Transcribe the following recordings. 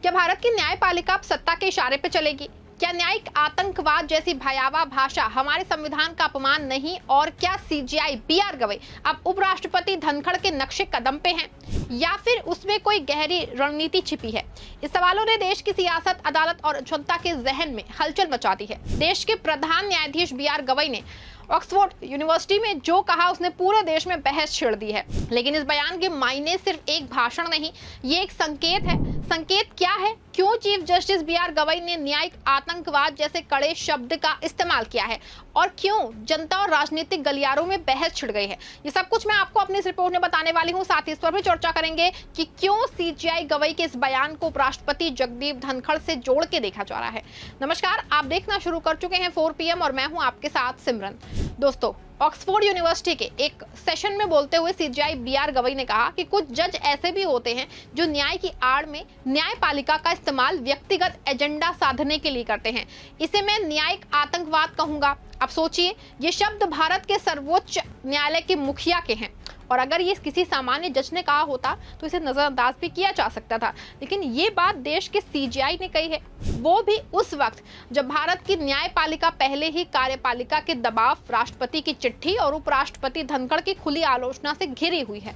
क्या भारत की न्यायपालिका अब सत्ता के इशारे पर चलेगी? क्या न्यायिक आतंकवाद जैसी भयावह भाषा हमारे संविधान का अपमान नहीं? और क्या सीजेआई बीआर गवई अब उपराष्ट्रपति धनखड़ के नक्शे कदम पे हैं या फिर उसमें कोई गहरी रणनीति छिपी है? इस सवालों ने देश की सियासत, अदालत और जनता के जहन में हलचल मचा दी है। देश के प्रधान न्यायाधीश बीआर गवई ने ऑक्सफोर्ड यूनिवर्सिटी में जो कहा उसने पूरे देश में बहस छेड़ दी है। लेकिन इस बयान के मायने सिर्फ एक भाषण नहीं, ये एक संकेत है। संकेत क्या है? क्यों चीफ जस्टिस बीआर गवई ने न्यायिक आतंकवाद जैसे कड़े शब्द का इस्तेमाल किया है और क्यों जनता और राजनीतिक गलियारों में बहस छिड़ गई है, ये सब कुछ मैं आपको अपनी इस रिपोर्ट में बताने वाली हूं। साथ ही इस पर भी चर्चा करेंगे कि क्यों सीजेआई गवई के इस बयान को उपराष्ट्रपति जगदीप धनखड़ से जोड़ के देखा जा रहा है। नमस्कार, आप देखना शुरू कर चुके हैं 4 PM और मैं हूं आपके साथ सिमरन। दोस्तों, ऑक्सफोर्ड यूनिवर्सिटी के एक सेशन में बोलते हुए सीजेआई बीआर गवई ने कहा कि कुछ जज ऐसे भी होते हैं जो न्याय की आड़ में न्यायपालिका का इस्तेमाल व्यक्तिगत एजेंडा साधने के लिए करते हैं। इसे मैं न्यायिक आतंकवाद कहूंगा। अब सोचिए, ये शब्द भारत के सर्वोच्च न्यायालय के मुखिया के हैं और अगर ये किसी सामान्य जज ने कहा होता तो इसे नजरअंदाज भी किया जा सकता था, लेकिन ये बात देश के सीजेआई ने कही है, वो भी उस वक्त जब भारत की न्यायपालिका पहले ही कार्यपालिका के दबाव, राष्ट्रपति की चिट्ठी और उपराष्ट्रपति धनखड़ की खुली आलोचना से घिरी हुई है।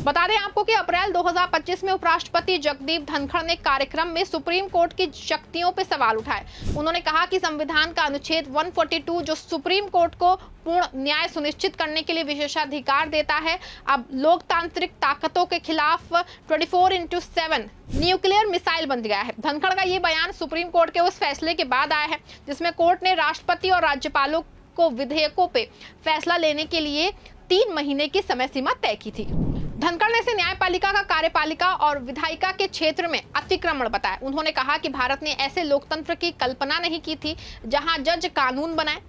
बता दें आपको कि अप्रैल 2025 में उपराष्ट्रपति जगदीप धनखड़ ने कार्यक्रम में सुप्रीम कोर्ट की शक्तियों पर सवाल उठाए। उन्होंने कहा कि संविधान का अनुच्छेद 142 जो सुप्रीम कोर्ट को पूर्ण न्याय सुनिश्चित करने के लिए विशेषाधिकार देता है, अब लोकतांत्रिक ताकतों के खिलाफ 24/7 न्यूक्लियर मिसाइल बन गया है। धनखड़ का ये बयान सुप्रीम कोर्ट के उस फैसले के बाद आया है जिसमें कोर्ट ने राष्ट्रपति और राज्यपालों को विधेयकों पे फैसला लेने के लिए 3 महीने की समय सीमा तय की थी। धनखड़ ने इसे न्यायपालिका का कार्यपालिका और विधायिका के क्षेत्र में अतिक्रमण बताया। उन्होंने कहा कि भारत ने ऐसे लोकतंत्र की कल्पना नहीं की थी जहां जज कानून बनाए,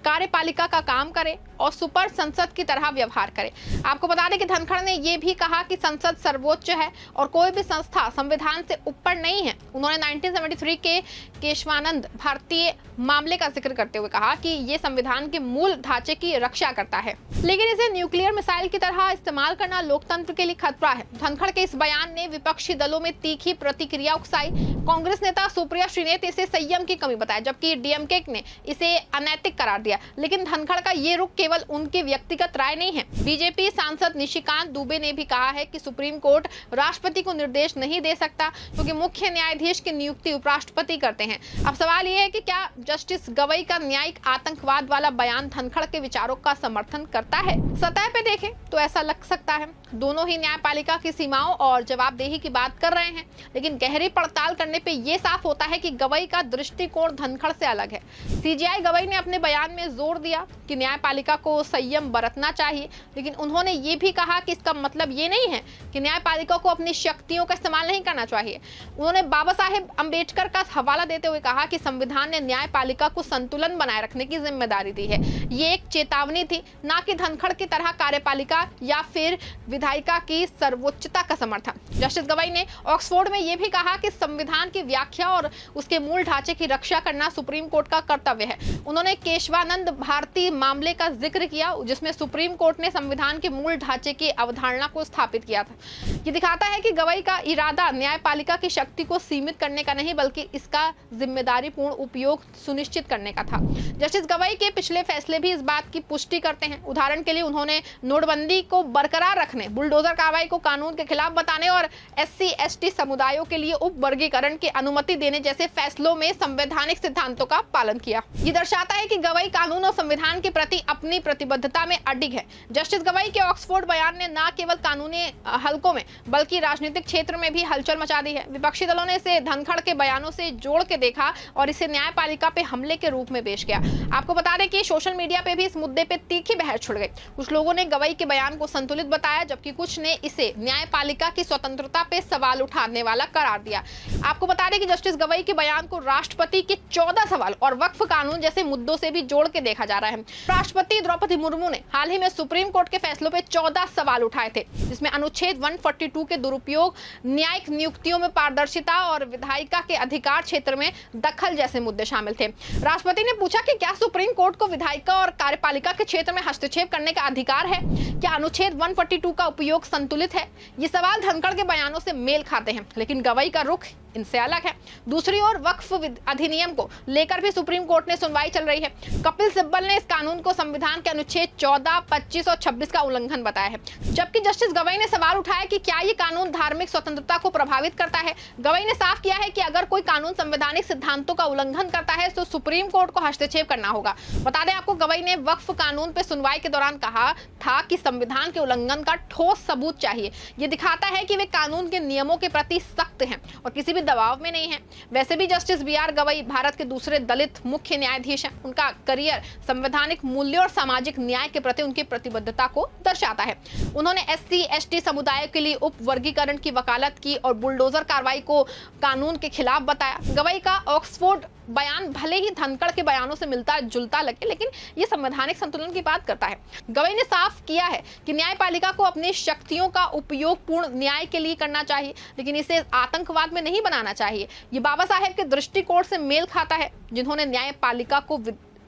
कार्यपालिका का काम करे और सुपर संसद की तरह व्यवहार करे। आपको बता दें कि धनखड़ ने यह भी कहा कि संसद सर्वोच्च है और कोई भी संस्था संविधान से ऊपर नहीं है। उन्होंने 1973 के केशवानंद भारतीय मामले का जिक्र करते हुए कहा कि यह संविधान के मूल ढांचे की रक्षा करता है, लेकिन इसे न्यूक्लियर मिसाइल की तरह इस्तेमाल करना लोकतंत्र के लिए खतरा है। धनखड़ के इस बयान ने विपक्षी दलों में तीखी प्रतिक्रिया उकसाई। कांग्रेस नेता सुप्रिया श्रीनेत ने इसे संयम की कमी बताया, जबकि डीएमके ने इसे अनैतिक करार दिया। लेकिन धनखड़ का ये रुख केवल उनकी व्यक्तिगत राय नहीं है। बीजेपी सांसद निशिकांत दुबे ने भी कहा है कि सुप्रीम कोर्ट राष्ट्रपति को निर्देश नहीं दे सकता क्योंकि मुख्य न्यायाधीश की नियुक्ति उपराष्ट्रपति करते हैं। अब सवाल ये है कि क्या जस्टिस गवई का न्यायिक आतंकवाद वाला बयान धनखड़ के विचारों का समर्थन करता है? सतह पे देखें तो ऐसा लग सकता है। दोनों ही न्यायपालिका की सीमाओं और जवाबदेही की बात कर रहे हैं, लेकिन गहरी पड़ताल करने पे ये साफ होता है कि गवई का दृष्टिकोण धनखड़ से अलग है। सीजेआई गवई ने अपने बयान में जोर दिया कि न्यायपालिका को संयम बरतना चाहिए, लेकिन उन्होंने ये भी कहा कि इसका मतलब ये नहीं है कि न्यायपालिका को अपनी शक्तियों का इस्तेमाल नहीं करना चाहिए। उन्होंने बाबा साहेब अम्बेडकर का हवाला देते हुए कहा कि संविधान ने न्यायपालिका को संतुलन बनाए रखने की जिम्मेदारी दी है। ये एक चेतावनी थी, ना कि धनखड़ की तरह कार्यपालिका या फिर विधायिका की सर्वोच्चता का समर्थन। जस्टिस गवई ने ऑक्सफोर्ड में यह भी कहा कि संविधान की व्याख्या और उसके मूल ढांचे की रक्षा करना सुप्रीम कोर्ट का कर्तव्य है। उन्होंने केशवानंद भारती मामले का जिक्र किया जिसमें सुप्रीम कोर्ट ने संविधान के मूल ढांचे की अवधारणा को स्थापित किया था। ये दिखाता है कि गवई का इरादा न्यायपालिका की शक्ति को सीमित करने का नहीं बल्कि इसका जिम्मेदारीपूर्ण उपयोग सुनिश्चित करने का था। जस्टिस गवई के पिछले फैसले भी इस बात की पुष्टि करते हैं। उदाहरण के लिए उन्होंने नोटबंदी को बरकरार रखने, बुलडोजर कार्रवाई को कानून के खिलाफ बताने और SC/ST समुदायों के लिए उप वर्गीकरण की अनुमति देने जैसे फैसलों में संवैधानिक सिद्धांतों का पालन किया। ये दर्शाता है कि गवई कानून और संविधान के प्रति अपनी प्रतिबद्धता में अडिग है। जस्टिस गवई के ऑक्सफोर्ड बयान ने न केवल कानूनी हलकों में बल्कि राजनीतिक क्षेत्र में भी हलचल मचा दी है। विपक्षी दलों ने इसे धनखड़ के बयानों से जोड़ के देखा और इसे न्यायपालिका पे हमले के रूप में पेश किया। आपको बता दें कि सोशल मीडिया पे भी इस मुद्दे पे तीखी बहस छिड़ गई। कुछ लोगों ने गवई के बयान को संतुलित बताया, जबकि कुछ ने इसे न्यायपालिका की स्वतंत्रता पे सवाल उठाने वाला करार दिया। आपको बता दें कि जस्टिस गवई के बयान को राष्ट्रपति के 14 सवाल और वक्फ कानून जैसे मुद्दों से भी जोड़ के देखा जा रहा है। राष्ट्रपति द्रौपदी मुर्मू ने हाल ही में सुप्रीम कोर्ट के फैसलों पे 14 सवाल उठाए थे, जिसमें अनुच्छेद 142 के दुरुपयोग, न्यायिक नियुक्तियों में पारदर्शिता और विधायिका के अधिकार क्षेत्र में दखल जैसे मुद्दे शामिल थे। राष्ट्रपति ने पूछा कि क्या सुप्रीम कोर्ट को विधायिका और कार्यपालिका के क्षेत्र में हस्तक्षेप करने का अधिकार है? क्या अनुच्छेद 142 का उपयोग संतुलित है? ये सवाल धनखड़ के बयानों से मेल खाते हैं, लेकिन गवई का रुख इनसे अलग है। दूसरी ओर वक्फ अधिनियम को लेकर भी सुप्रीम कोर्ट में सुनवाई चल रही है। कपिल सिब्बल ने इस कानून को संविधान के अनुच्छेद 14, 25 और 26 का उल्लंघन बताया है, जबकि जस्टिस गवई ने सवाल उठाया कि क्या ये कानून धार्मिक स्वतंत्रता को प्रभावित करता है। गवई ने साफ किया है कि अगर कोई कानून संवैधानिक सिद्धांतों का उल्लंघन करता है तो सुप्रीम कोर्ट को हस्तक्षेप करना होगा। बता दें आपको, गवई ने वक्फ कानून पर सुनवाई के दौरान कहा था कि संविधान के उल्लंघन का ठोस सबूत चाहिए। ये दिखाता है कि वे कानून के नियमों के प्रति सख्त हैं और किसी भी दबाव में नहीं है। वैसे भी जस्टिस बी.आर. गवई भारत के दूसरे दलित मुख्य न्यायाधीश हैं। उनका करियर संवैधानिक मूल्यों और सामाजिक न्याय के प्रति उनकी प्रतिबद्धता को दर्शाता है। उन्होंने SC/ST समुदाय के लिए उप वर्गीकरण की वकालत की और बुलडोजर कार्रवाई को कानून के खिलाफ बताया। गवई का ऑक्सफोर्ड बयान भले ही धनखड़ के बयानों से मिलता जुलता लगे, लेकिन ये संवैधानिक संतुलन की बात करता है। गवई ने साफ किया है कि न्यायपालिका को अपनी शक्तियों का उपयोग पूर्ण न्याय के लिए करना चाहिए, लेकिन इसे आतंकवाद में नहीं बनाना चाहिए। ये बाबा साहेब के दृष्टिकोण से मेल खाता है, जिन्होंने न्यायपालिका को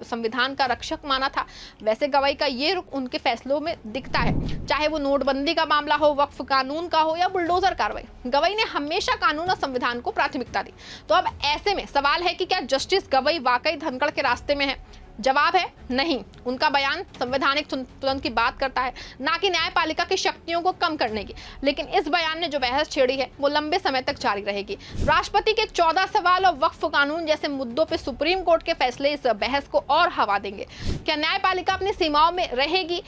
संविधान का रक्षक माना था। वैसे गवई का ये रुख उनके फैसलों में दिखता है, चाहे वो नोटबंदी का मामला हो, वक्फ कानून का हो या बुलडोजर कार्रवाई। गवई ने हमेशा कानून और संविधान को प्राथमिकता दी। तो अब ऐसे में सवाल है कि क्या जस्टिस गवई वाकई धनखड़ के रास्ते में है? जवाब है नहीं। उनका बयान संवैधानिक संतुलन की बात करता है, ना कि न्यायपालिका की शक्तियों को कम करने की। लेकिन इस बयान ने जो बहस छेड़ी है वो लंबे समय तक जारी रहेगी। राष्ट्रपति के 14 सवाल और वक्फ कानून जैसे मुद्दों पे सुप्रीम कोर्ट के फैसले इस बहस को और हवा देंगे। क्या न्यायपालिका अपनी सीमाओं में रहेगी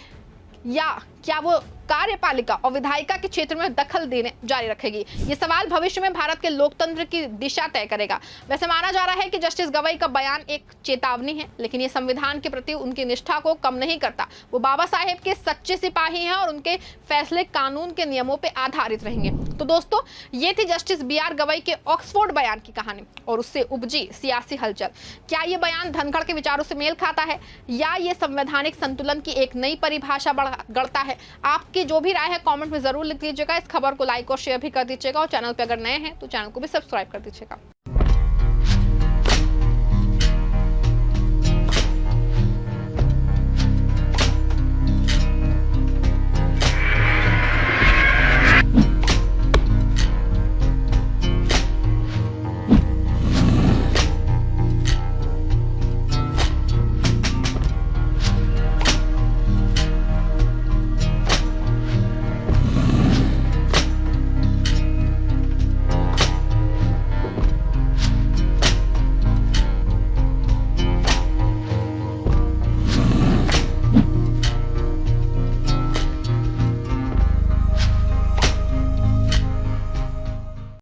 या क्या वो कार्यपालिका और विधायिका के क्षेत्र में दखल देने जारी रखेगी? ये सवाल भविष्य में भारत के लोकतंत्र की दिशा तय करेगा। वैसे माना जा रहा है कि जस्टिस गवई का बयान एक चेतावनी है, लेकिन ये संविधान के प्रति उनकी निष्ठा को कम नहीं करता। वो बाबा साहेब के सच्चे सिपाही हैं और उनके फैसले कानून के नियमों पर आधारित रहेंगे। तो दोस्तों, ये थी जस्टिस बी.आर. गवई के ऑक्सफोर्ड बयान की कहानी और उससे उपजी सियासी हलचल। क्या ये बयान धनखड़ के विचारों से मेल खाता है या ये संवैधानिक संतुलन की एक नई परिभाषा गढ़ता है? आपकी जो भी राय है कमेंट में जरूर लिख दीजिएगा। इस खबर को लाइक और शेयर भी कर दीजिएगा और चैनल पे अगर नए हैं तो चैनल को भी सब्सक्राइब कर दीजिएगा।